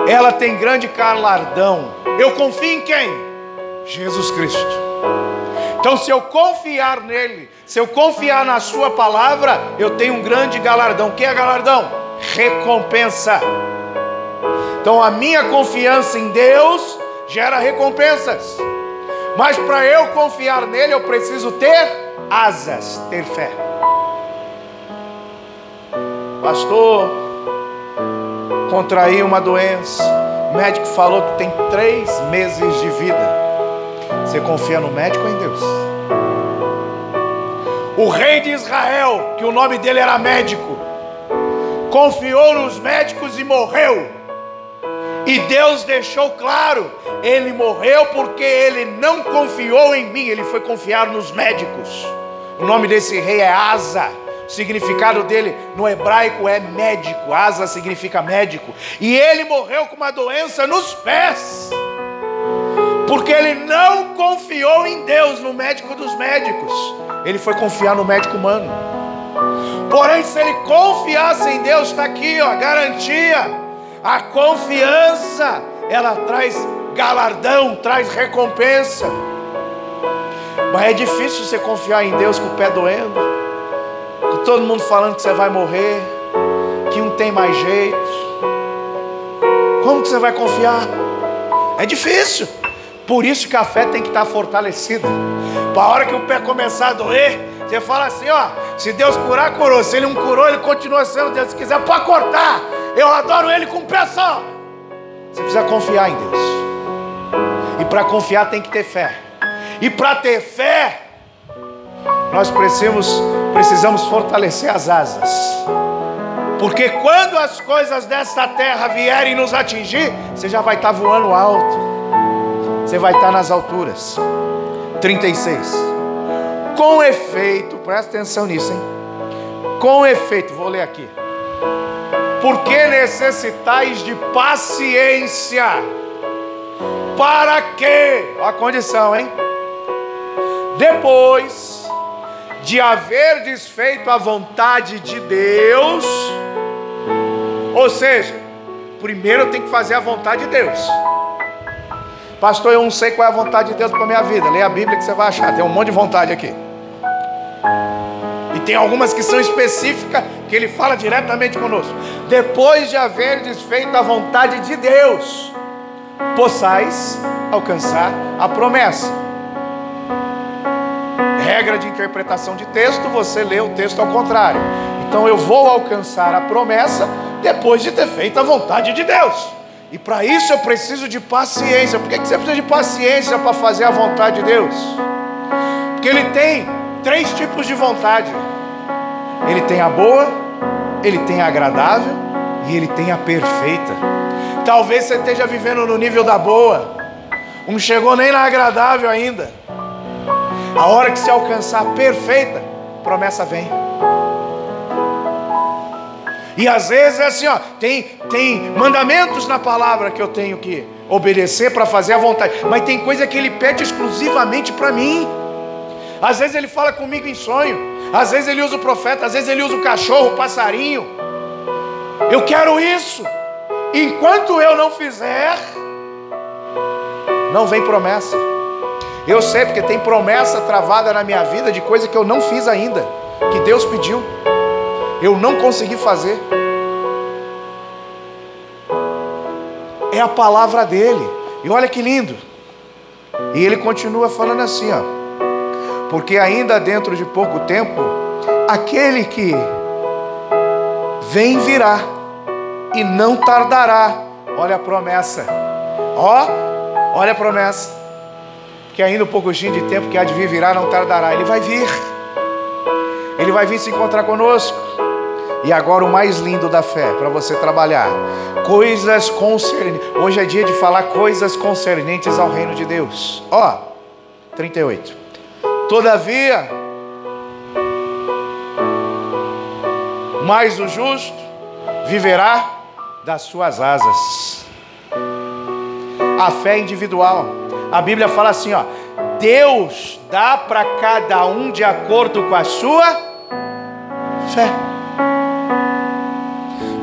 Ela tem grande galardão. Eu confio em quem? Jesus Cristo. Então, se eu confiar nele, se eu confiar na sua palavra, eu tenho um grande galardão. O que é galardão? Recompensa. Então, a minha confiança em Deus gera recompensas. Mas para eu confiar nele, eu preciso ter asas, ter fé. Pastor, contraí uma doença. O médico falou que tem 3 meses de vida. Você confia no médico ou em Deus? O rei de Israel, que o nome dele era médico, confiou nos médicos e morreu. E Deus deixou claro, ele morreu porque ele não confiou em mim, ele foi confiar nos médicos. O nome desse rei é Asa. O significado dele no hebraico é médico. Asa significa médico. E ele morreu com uma doença nos pés, porque ele não confiou em Deus, no médico dos médicos. Ele foi confiar no médico humano. Porém, se ele confiasse em Deus, está aqui, ó, a garantia. A confiança, ela traz galardão, traz recompensa. Mas é difícil você confiar em Deus com o pé doendo, com todo mundo falando que você vai morrer, que não tem mais jeito. Como que você vai confiar? É difícil. Por isso que a fé tem que estar fortalecida. Para a hora que o pé começar a doer, você fala assim, ó, se Deus curar, curou. Se Ele não curou, Ele continua sendo Deus. Se quiser, pode cortar. Eu adoro Ele com o pé só. Você precisa confiar em Deus. E para confiar tem que ter fé. E para ter fé, nós precisamos fortalecer as asas. Porque quando as coisas desta terra vierem nos atingir, você já vai estar voando alto. Você vai estar nas alturas. 36. Com efeito, presta atenção nisso, hein? Com efeito, vou ler aqui. Porque necessitais de paciência. Para quê? Olha a condição, hein? Depois de haver desfeito a vontade de Deus, ou seja, primeiro eu tenho que fazer a vontade de Deus. Pastor, eu não sei qual é a vontade de Deus para a minha vida. Leia a Bíblia que você vai achar, tem um monte de vontade aqui. E tem algumas que são específicas, que Ele fala diretamente conosco. Depois de haver desfeito a vontade de Deus, possais alcançar a promessa. Regra de interpretação de texto, você lê o texto ao contrário. Então eu vou alcançar a promessa depois de ter feito a vontade de Deus. E para isso eu preciso de paciência. Por que você precisa de paciência para fazer a vontade de Deus? Porque Ele tem 3 tipos de vontade. Ele tem a boa, Ele tem a agradável e Ele tem a perfeita. Talvez você esteja vivendo no nível da boa, não chegou nem na agradável ainda. A hora que você alcançar a perfeita, a promessa vem. E às vezes é assim, ó, tem mandamentos na palavra que eu tenho que obedecer para fazer a vontade, mas tem coisa que Ele pede exclusivamente para mim. Às vezes Ele fala comigo em sonho, às vezes Ele usa o profeta, às vezes Ele usa o cachorro, o passarinho. Eu quero isso. Enquanto eu não fizer, não vem promessa. Eu sei porque tem promessa travada na minha vida de coisa que eu não fiz ainda, que Deus pediu, eu não consegui fazer. É a palavra dele. E olha que lindo. E ele continua falando assim, ó: porque ainda dentro de pouco tempo, aquele que vem virá e não tardará. Olha a promessa. Olha a promessa. Que ainda um pouquinho de tempo que há de vir virá, não tardará. Ele vai vir. Ele vai vir se encontrar conosco. E agora o mais lindo da fé, para você trabalhar: coisas concernentes. Hoje é dia de falar coisas concernentes ao reino de Deus. 38. Todavia, mas o justo viverá das suas asas. A fé individual. A Bíblia fala assim, ó: Deus dá para cada um de acordo com a sua fé.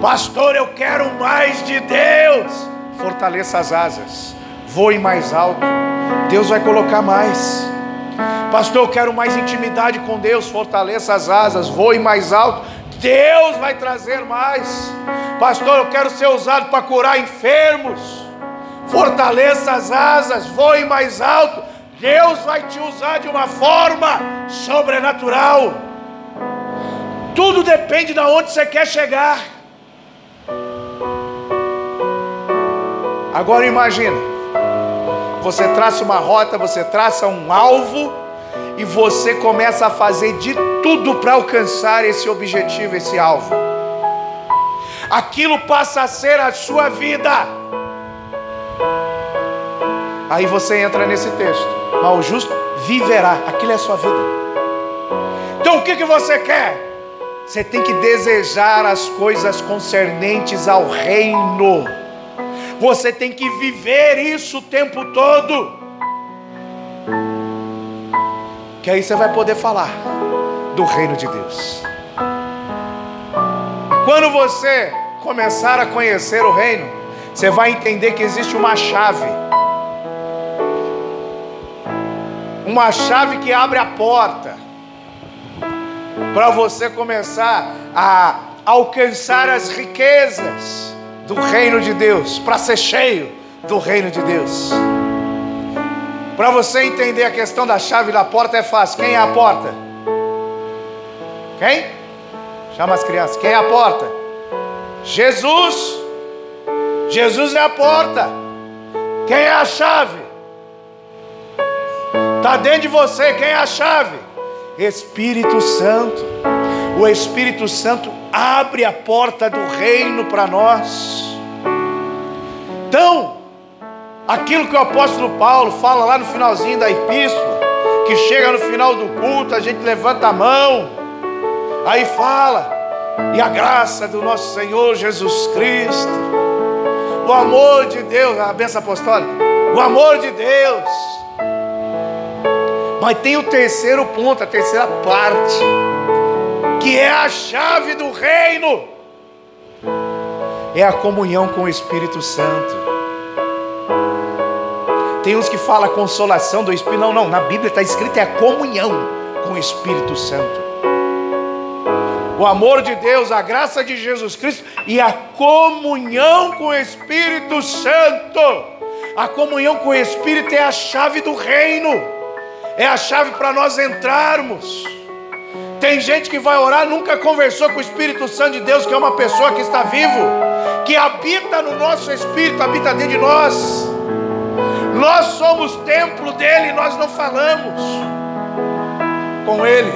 Pastor, eu quero mais de Deus. Fortaleça as asas, voe mais alto, Deus vai colocar mais. Pastor, eu quero mais intimidade com Deus. Fortaleça as asas, voe mais alto, Deus vai trazer mais. Pastor, eu quero ser usado para curar enfermos. Fortaleça as asas, voe mais alto, Deus vai te usar de uma forma sobrenatural. Tudo depende de onde você quer chegar. Agora imagina, você traça uma rota, você traça um alvo e você começa a fazer de tudo para alcançar esse objetivo, esse alvo. Aquilo passa a ser a sua vida. Aí você entra nesse texto: mas o justo viverá. Aquilo é a sua vida. Então o que você quer? Você tem que desejar as coisas concernentes ao reino. Você tem que viver isso o tempo todo, que aí você vai poder falar do reino de Deus. Quando você começar a conhecer o reino, você vai entender que existe uma chave. Uma chave que abre a porta para você começar a alcançar as riquezas do reino de Deus, para ser cheio do reino de Deus. Para você entender a questão da chave da porta é fácil. Quem é a porta? Quem? Chama as crianças. Quem é a porta? Jesus. Jesus é a porta. Quem é a chave? Está dentro de você. Quem é a chave? Espírito Santo. O Espírito Santo abre a porta do reino para nós. Então, aquilo que o apóstolo Paulo fala lá no finalzinho da epístola, que chega no final do culto, a gente levanta a mão, aí fala: e a graça do nosso Senhor Jesus Cristo, o amor de Deus, a bênção apostólica, o amor de Deus. Mas tem o terceiro ponto, a terceira parte, que é a chave do reino, é a comunhão com o Espírito Santo. Tem uns que falam a consolação do Espírito. Não, na Bíblia está escrito é a comunhão com o Espírito Santo. O amor de Deus, a graça de Jesus Cristo e a comunhão com o Espírito Santo. A comunhão com o Espírito é a chave do reino, é a chave para nós entrarmos. Tem gente que vai orar, nunca conversou com o Espírito Santo de Deus, que é uma pessoa que está vivo, que habita no nosso espírito, habita dentro de nós. Nós somos templo dele, nós não falamos com ele.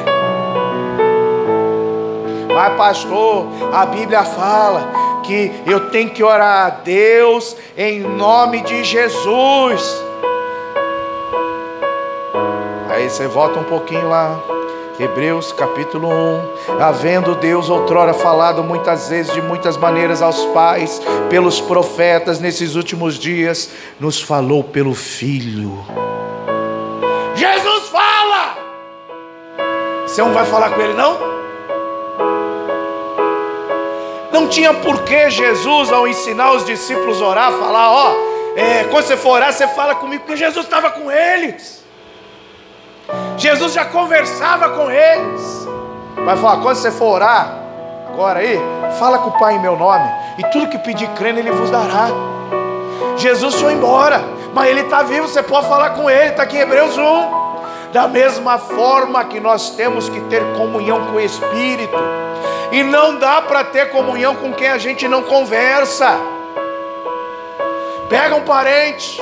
Mas pastor, a Bíblia fala que eu tenho que orar a Deus em nome de Jesus. Aí você volta um pouquinho lá, Hebreus capítulo 1. Havendo Deus outrora falado muitas vezes, de muitas maneiras aos pais, pelos profetas, nesses últimos dias, nos falou pelo Filho. Jesus fala! Você não vai falar com ele não? Não tinha por que Jesus, ao ensinar os discípulos a orar, falar, quando você for orar, você fala comigo, porque Jesus estava com eles. Jesus já conversava com eles. Vai falar, quando você for orar, agora aí, fala com o Pai em meu nome, e tudo que pedir crendo, Ele vos dará. Jesus foi embora, mas Ele está vivo, você pode falar com Ele, está aqui em Hebreus 1. Da mesma forma que nós temos que ter comunhão com o Espírito, e não dá para ter comunhão com quem a gente não conversa. Pega um parente,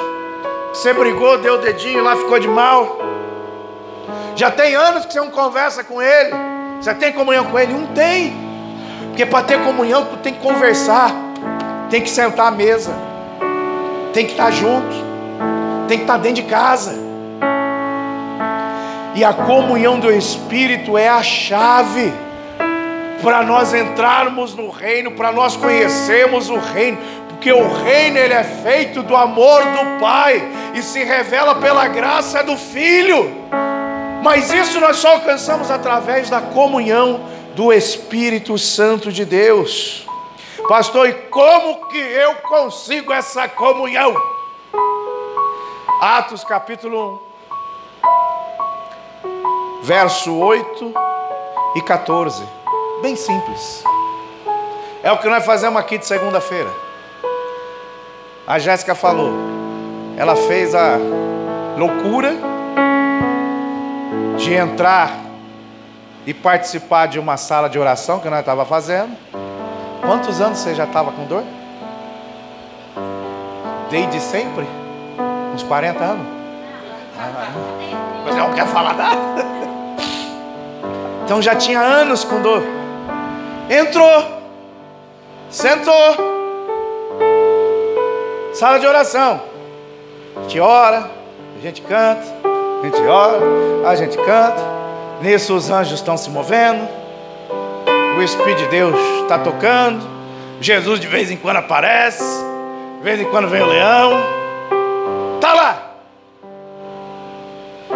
você brigou, deu o dedinho lá, ficou de mal, já tem anos que você não conversa com ele, você tem comunhão com ele? Não tem, porque para ter comunhão tu tem que conversar, tem que sentar à mesa, tem que estar junto, tem que estar dentro de casa. E a comunhão do Espírito é a chave para nós entrarmos no reino, para nós conhecermos o reino, porque o reino ele é feito do amor do Pai e se revela pela graça do Filho. Mas isso nós só alcançamos através da comunhão do Espírito Santo de Deus. Pastor, e como que eu consigo essa comunhão? Atos capítulo 1, verso 8 e 14. Bem simples. É o que nós fazemos aqui de segunda-feira. A Jéssica falou, ela fez a loucura de entrar e participar de uma sala de oração que nós estávamos fazendo. Quantos anos você já estava com dor? Desde sempre? Uns 40 anos? Você não quer falar nada? Então já tinha anos com dor. Entrou, sentou, sala de oração. A gente ora, a gente canta, a gente ora, a gente canta. Nisso os anjos estão se movendo, o Espírito de Deus está tocando, Jesus de vez em quando aparece, de vez em quando vem o leão. Está lá.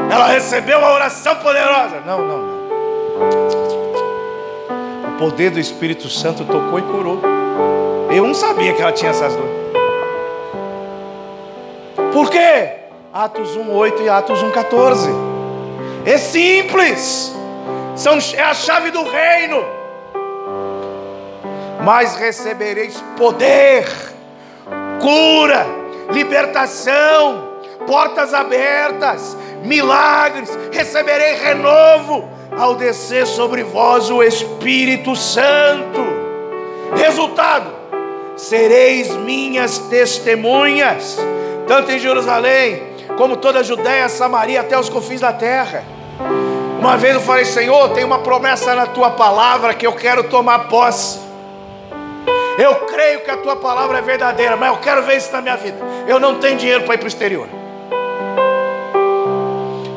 Ela recebeu a oração poderosa. Não. O poder do Espírito Santo tocou e curou. Eu não sabia que ela tinha essas dores. Por quê? Atos 1:8 e Atos 1:14. É simples. É a chave do reino. Mas recebereis poder, cura, libertação, portas abertas, milagres, receberei renovo ao descer sobre vós o Espírito Santo. Resultado: sereis minhas testemunhas, tanto em Jerusalém, como toda a Judéia, Samaria, até os confins da terra. Uma vez eu falei, Senhor, tem uma promessa na tua palavra que eu quero tomar posse. Eu creio que a tua palavra é verdadeira, mas eu quero ver isso na minha vida. Eu não tenho dinheiro para ir para o exterior,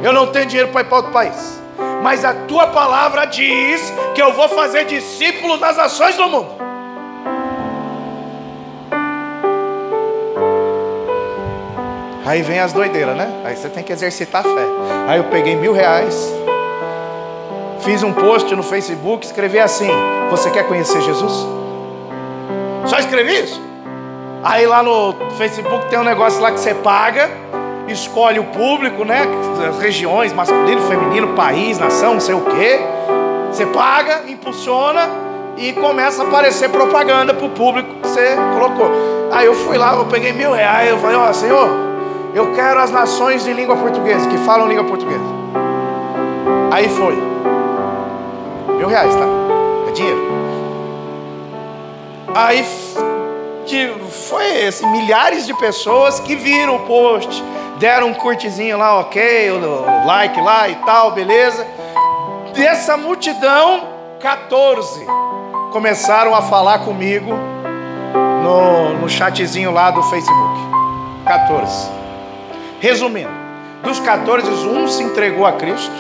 eu não tenho dinheiro para ir para outro país, mas a tua palavra diz que eu vou fazer discípulos das nações do mundo. Aí vem as doideiras, né? Aí você tem que exercitar a fé. Aí eu peguei R$1.000, fiz um post no Facebook, escrevi assim: você quer conhecer Jesus? Só escrevi isso. Aí lá no Facebook tem um negócio lá que você paga, escolhe o público, né? As regiões, masculino, feminino, país, nação, não sei o quê. Você paga, impulsiona e começa a aparecer propaganda para o público que você colocou. Aí eu fui lá, eu peguei R$1.000, eu falei, Senhor, Eu quero as nações de língua portuguesa, que falam língua portuguesa. Aí foi. R$1.000, tá? É dinheiro. Aí foi assim, milhares de pessoas que viram o post, deram um curtizinho lá, ok, o like lá e tal, beleza. Dessa multidão, 14 começaram a falar comigo no chatzinho lá do Facebook. 14. Resumindo, dos 14, um se entregou a Cristo.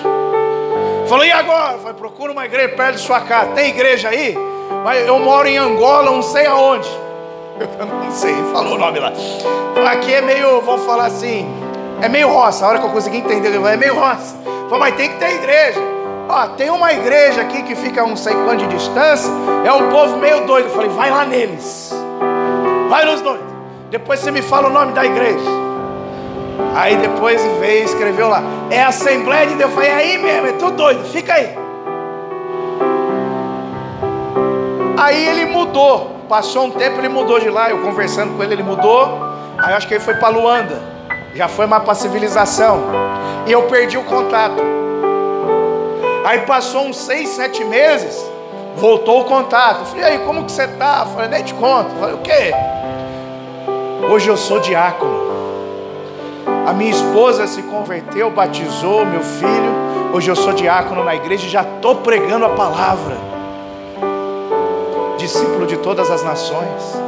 Falou, e agora? Eu falei, procura uma igreja perto de sua casa. Tem igreja aí? Mas eu moro em Angola, não sei aonde. Eu não sei, falou o nome lá. Aqui é meio, vou falar assim, é meio roça. A hora que eu consegui entender, é meio roça. Eu falei, mas tem que ter igreja. Ó, tem uma igreja aqui que fica a não sei quanto de distância. É um povo meio doido. Eu falei, vai lá neles. Vai nos doidos. Depois você me fala o nome da igreja. Aí depois veio e escreveu lá, é Assembleia de Deus. Eu falei, é aí mesmo, é tudo doido, fica aí. Aí ele mudou, passou um tempo, ele mudou de lá. Eu conversando com ele, ele mudou. Aí eu acho que ele foi para Luanda, já foi mais para civilização. E eu perdi o contato. Aí passou uns 6, 7 meses, voltou o contato. Eu falei, e aí, como que você tá? Eu falei, nem te conto. Eu falei, o quê? Hoje eu sou diácono. A minha esposa se converteu, batizou meu filho. Hoje eu sou diácono na igreja e já estou pregando a palavra. Discípulo de todas as nações.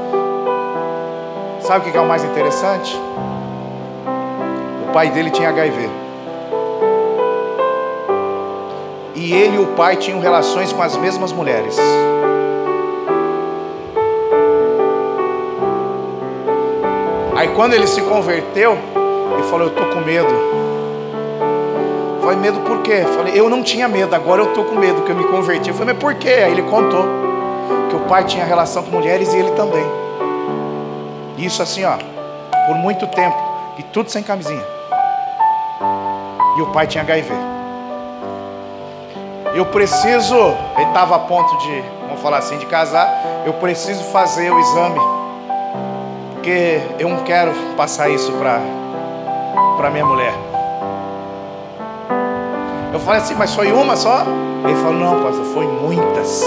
Sabe o que é o mais interessante? O pai dele tinha HIV. E ele e o pai tinham relações com as mesmas mulheres. Aí quando ele se converteu, ele falou, eu estou com medo. Eu falei, medo por quê? Eu falei, eu não tinha medo, agora eu estou com medo que eu me converti. Eu falei, mas por quê? Aí ele contou que o pai tinha relação com mulheres e ele também. Isso assim, ó, por muito tempo. E tudo sem camisinha. E o pai tinha HIV. Eu preciso, ele estava a ponto de, vamos falar assim, de casar. Eu preciso fazer o exame, porque eu não quero passar isso para minha mulher. Eu falei assim, mas foi uma só? Ele falou, não, pastor, foi muitas.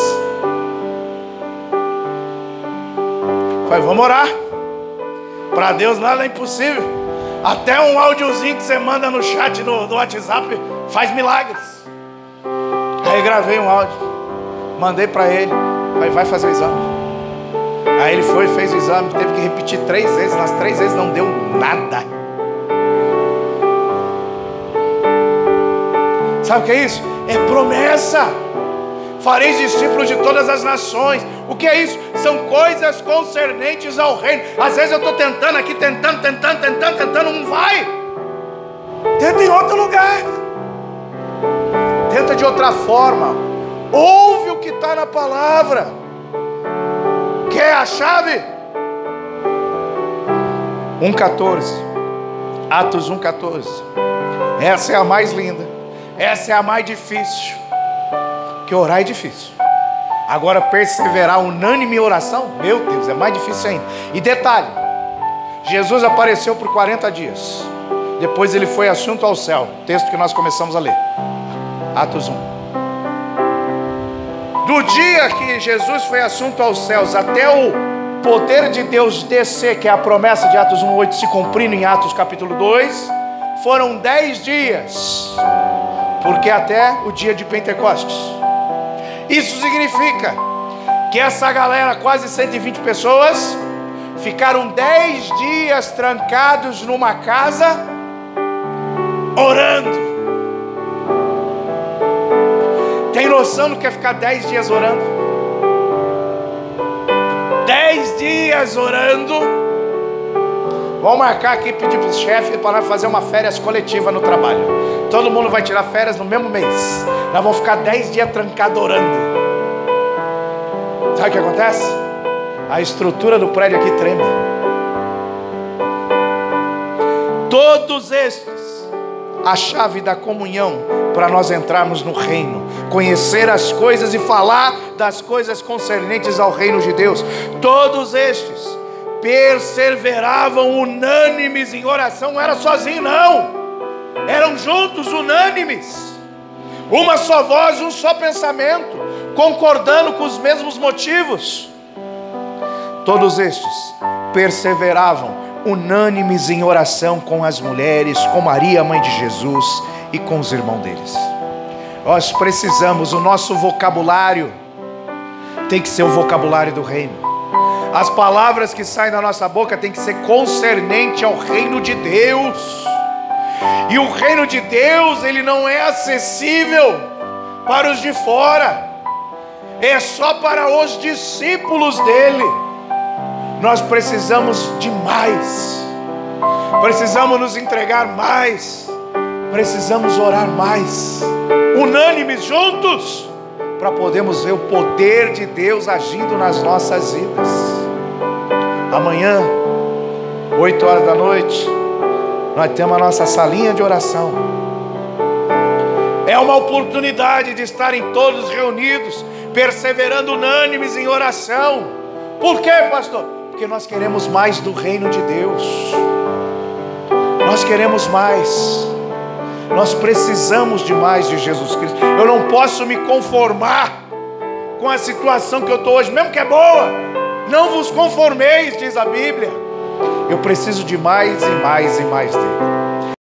Eu falei, vamos orar. Para Deus nada é impossível. Até um áudiozinho que você manda no chat do WhatsApp faz milagres. Aí gravei um áudio, mandei para ele. Falei, vai fazer o exame. Aí ele foi, fez o exame, teve que repetir 3 vezes. Nas 3 vezes não deu nada. Sabe o que é isso? É promessa. Fareis discípulos de todas as nações. O que é isso? São coisas concernentes ao reino. Às vezes eu estou tentando aqui, tentando, não vai. Tenta em outro lugar. Tenta de outra forma. Ouve o que está na palavra. Quer a chave? 1,14. Atos 1,14. Essa é a mais linda. Essa é a mais difícil. Que orar é difícil. Agora perseverar unânime em oração, meu Deus, é mais difícil ainda. E detalhe, Jesus apareceu por 40 dias. Depois ele foi assunto ao céu. Texto que nós começamos a ler. Atos 1. Do dia que Jesus foi assunto aos céus até o poder de Deus descer, que é a promessa de Atos 1:8 se cumprindo em Atos capítulo 2, foram 10 dias. Porque até o dia de Pentecostes. Isso significa que essa galera, quase 120 pessoas, ficaram 10 dias trancados numa casa, orando. Tem noção do que é ficar 10 dias orando? 10 dias orando. Vamos marcar aqui, pedir para o chefe para nós fazer uma férias coletiva no trabalho. Todo mundo vai tirar férias no mesmo mês. Nós vamos ficar 10 dias trancados orando. Sabe o que acontece? A estrutura do prédio aqui treme. Todos estes, a chave da comunhão para nós entrarmos no reino, conhecer as coisas e falar das coisas concernentes ao reino de Deus. Todos estes perseveravam unânimes em oração. Não era sozinho, não, eram juntos, unânimes, uma só voz, um só pensamento, concordando com os mesmos motivos. Todos estes perseveravam unânimes em oração com as mulheres, com Maria, mãe de Jesus, e com os irmãos deles. Nós precisamos, o nosso vocabulário tem que ser o vocabulário do reino. As palavras que saem da nossa boca tem que ser concernente ao reino de Deus. E o reino de Deus, ele não é acessível para os de fora, é só para os discípulos dele. Nós precisamos de mais, precisamos nos entregar mais, precisamos orar mais, unânimes juntos, para podermos ver o poder de Deus agindo nas nossas vidas. Amanhã, 8 horas da noite, nós temos a nossa salinha de oração. É uma oportunidade de estarem todos reunidos, perseverando unânimes em oração. Por quê, pastor? Porque nós queremos mais do reino de Deus. Nós queremos mais. Nós precisamos de mais de Jesus Cristo. Eu não posso me conformar com a situação que eu estou hoje, mesmo que é boa. Não vos conformeis, diz a Bíblia. Eu preciso de mais e mais e mais dele.